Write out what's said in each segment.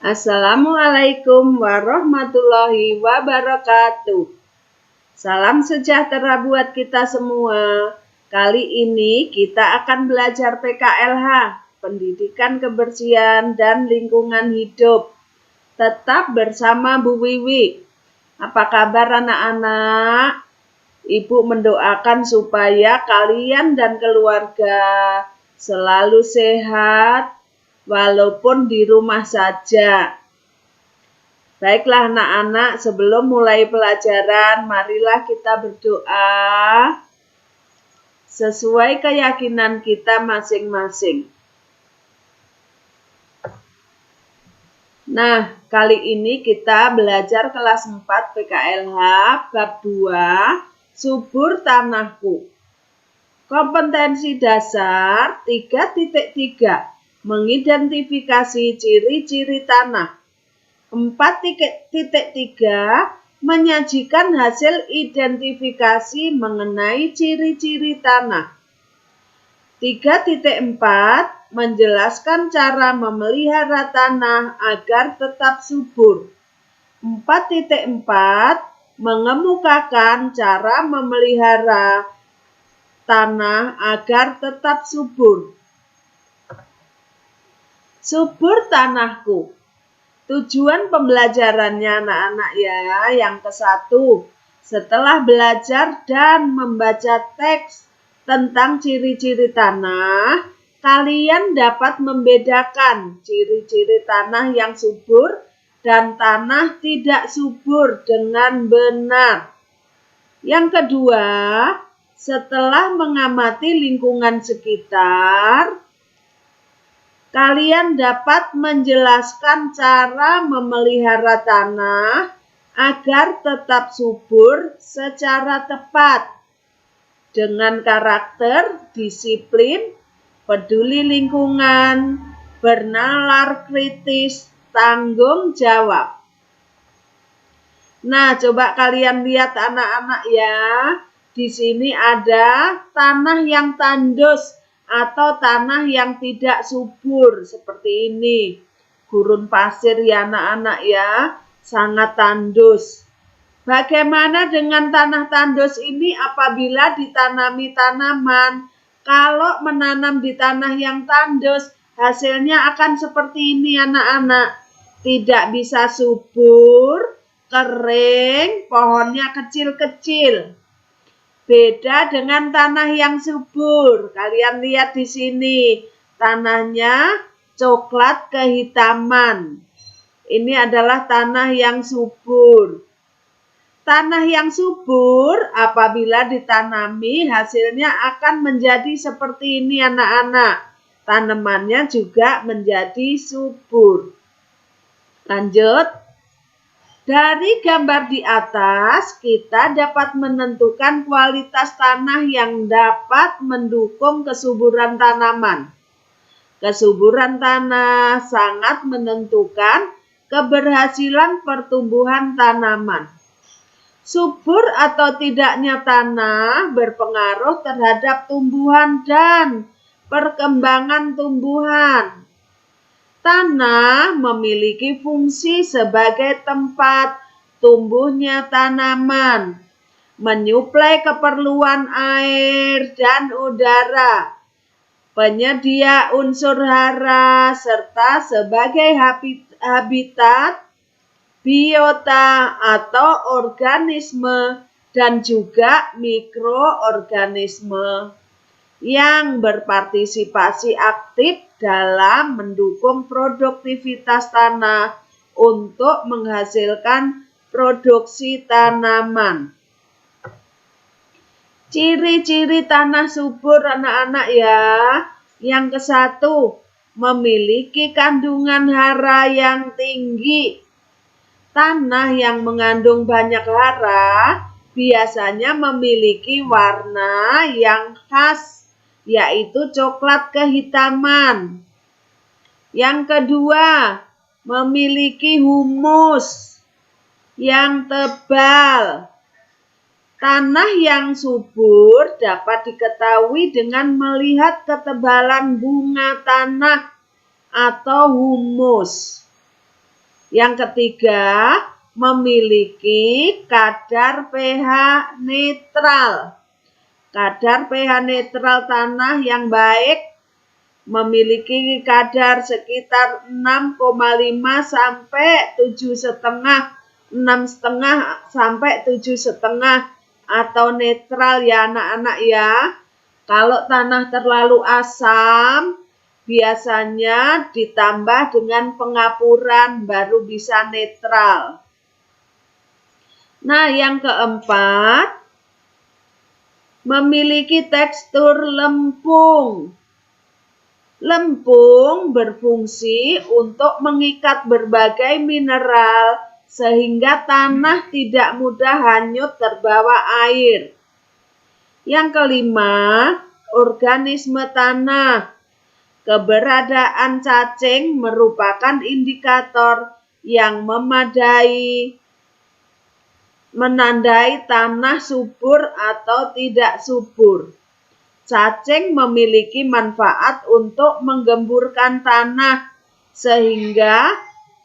Assalamualaikum warahmatullahi wabarakatuh. Salam sejahtera buat kita semua. Kali ini kita akan belajar PKLH, Pendidikan Kebersihan dan Lingkungan Hidup. Tetap bersama Bu Wiwi. Apa kabar anak-anak? Ibu mendoakan supaya kalian dan keluarga selalu sehat, walaupun di rumah saja. Baiklah anak-anak, sebelum mulai pelajaran, marilah kita berdoa sesuai keyakinan kita masing-masing. Nah, kali ini kita belajar kelas 4 PKLH bab 2, Subur Tanahku. Kompetensi dasar 3.3. Mengidentifikasi ciri-ciri tanah. 4.3 menyajikan hasil identifikasi mengenai ciri-ciri tanah. 3.4 menjelaskan cara memelihara tanah agar tetap subur. 4.4 mengemukakan cara memelihara tanah agar tetap subur. Subur tanahku. Tujuan pembelajarannya anak-anak ya. Yang ke-1, setelah belajar dan membaca teks tentang ciri-ciri tanah, kalian dapat membedakan ciri-ciri tanah yang subur dan tanah tidak subur dengan benar. Yang kedua, setelah mengamati lingkungan sekitar, kalian dapat menjelaskan cara memelihara tanah agar tetap subur secara tepat dengan karakter disiplin, peduli lingkungan, bernalar kritis, tanggung jawab. Nah, coba kalian lihat anak-anak ya. Di sini ada tanah yang tandus atau tanah yang tidak subur seperti ini. Gurun pasir ya anak-anak ya, sangat tandus. Bagaimana dengan tanah tandus ini apabila ditanami tanaman? Kalau menanam di tanah yang tandus, hasilnya akan seperti ini anak-anak. Tidak bisa subur, kering, pohonnya kecil-kecil. Beda dengan tanah yang subur. Kalian lihat di sini, tanahnya coklat kehitaman. Ini adalah tanah yang subur. Tanah yang subur apabila ditanami hasilnya akan menjadi seperti ini anak-anak. Tanamannya juga menjadi subur. Lanjut. Dari gambar di atas, kita dapat menentukan kualitas tanah yang dapat mendukung kesuburan tanaman. Kesuburan tanah sangat menentukan keberhasilan pertumbuhan tanaman. Subur atau tidaknya tanah berpengaruh terhadap tumbuhan dan perkembangan tumbuhan. Tanah memiliki fungsi sebagai tempat tumbuhnya tanaman, menyuplai keperluan air dan udara, penyedia unsur hara, serta sebagai habitat, biota atau organisme, dan juga mikroorganisme yang berpartisipasi aktif dalam mendukung produktivitas tanah untuk menghasilkan produksi tanaman. Ciri-ciri tanah subur anak-anak ya. Yang ke-1, memiliki kandungan hara yang tinggi. Tanah yang mengandung banyak hara biasanya memiliki warna yang khas, yaitu coklat kehitaman. Yang kedua, memiliki humus yang tebal. Tanah yang subur dapat diketahui dengan melihat ketebalan bunga tanah atau humus. Yang ketiga, memiliki kadar pH netral. Kadar pH netral tanah yang baik memiliki kadar sekitar 6,5 sampai 7,5, 6,5 sampai 7,5 atau netral ya anak-anak ya. Kalau tanah terlalu asam, biasanya ditambah dengan pengapuran baru bisa netral. Nah, yang keempat, memiliki tekstur lempung. Lempung berfungsi untuk mengikat berbagai mineral sehingga tanah tidak mudah hanyut terbawa air. Yang kelima, organisme tanah. Keberadaan cacing merupakan indikator yang memadai menandai tanah subur atau tidak subur. Cacing memiliki manfaat untuk menggemburkan tanah sehingga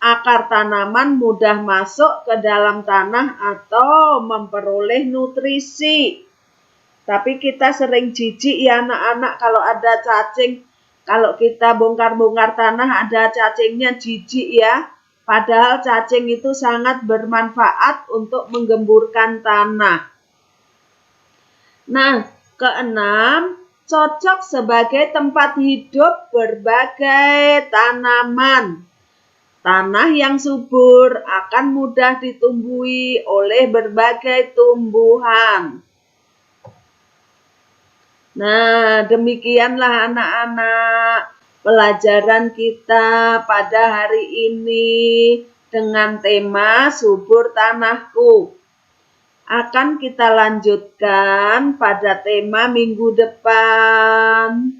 akar tanaman mudah masuk ke dalam tanah atau memperoleh nutrisi. Tapi kita sering jijik ya anak-anak kalau ada cacing. Kalau kita bongkar-bongkar tanah ada cacingnya, jijik ya. Padahal cacing itu sangat bermanfaat untuk menggemburkan tanah. Nah, keenam, cocok sebagai tempat hidup berbagai tanaman. Tanah yang subur akan mudah ditumbuhi oleh berbagai tumbuhan. Nah, demikianlah anak-anak pelajaran kita pada hari ini dengan tema subur tanahku. Akan kita lanjutkan pada tema minggu depan.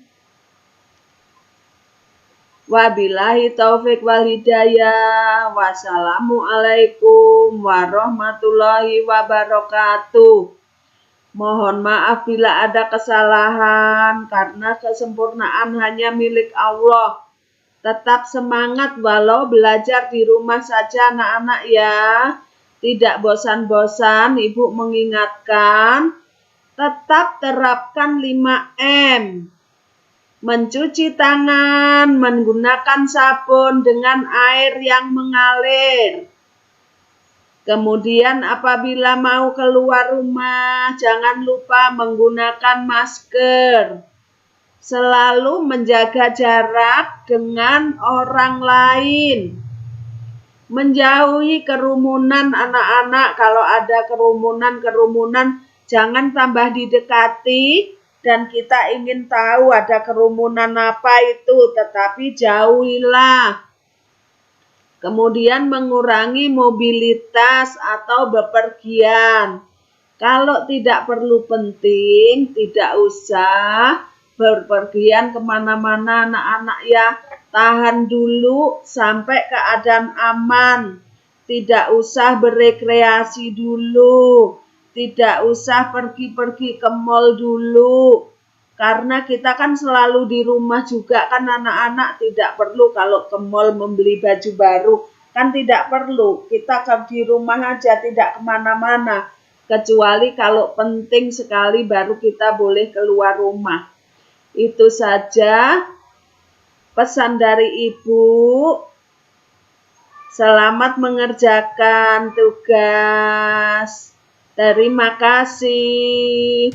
Wabillahi taufik wal hidayah. Wassalamualaikum warahmatullahi wabarakatuh. Mohon maaf bila ada kesalahan, karena kesempurnaan hanya milik Allah. Tetap semangat walau belajar di rumah saja anak-anak ya. Tidak bosan-bosan, Ibu mengingatkan, tetap terapkan 5M. Mencuci tangan, menggunakan sabun dengan air yang mengalir. Kemudian apabila mau keluar rumah, jangan lupa menggunakan masker. Selalu menjaga jarak dengan orang lain. Menjauhi kerumunan anak-anak. Kalau ada kerumunan, jangan tambah didekati. Dan kita ingin tahu ada kerumunan apa itu, tetapi jauhilah. Kemudian mengurangi mobilitas atau bepergian. Kalau tidak perlu penting, tidak usah berpergian kemana-mana anak-anak ya. Tahan dulu sampai keadaan aman. Tidak usah berekreasi dulu. Tidak usah pergi-pergi ke mal dulu. Karena kita kan selalu di rumah juga kan anak-anak, tidak perlu kalau ke mal membeli baju baru. Kan tidak perlu, kita di rumah aja, tidak kemana-mana. Kecuali kalau penting sekali baru kita boleh keluar rumah. Itu saja pesan dari Ibu. Selamat mengerjakan tugas. Terima kasih.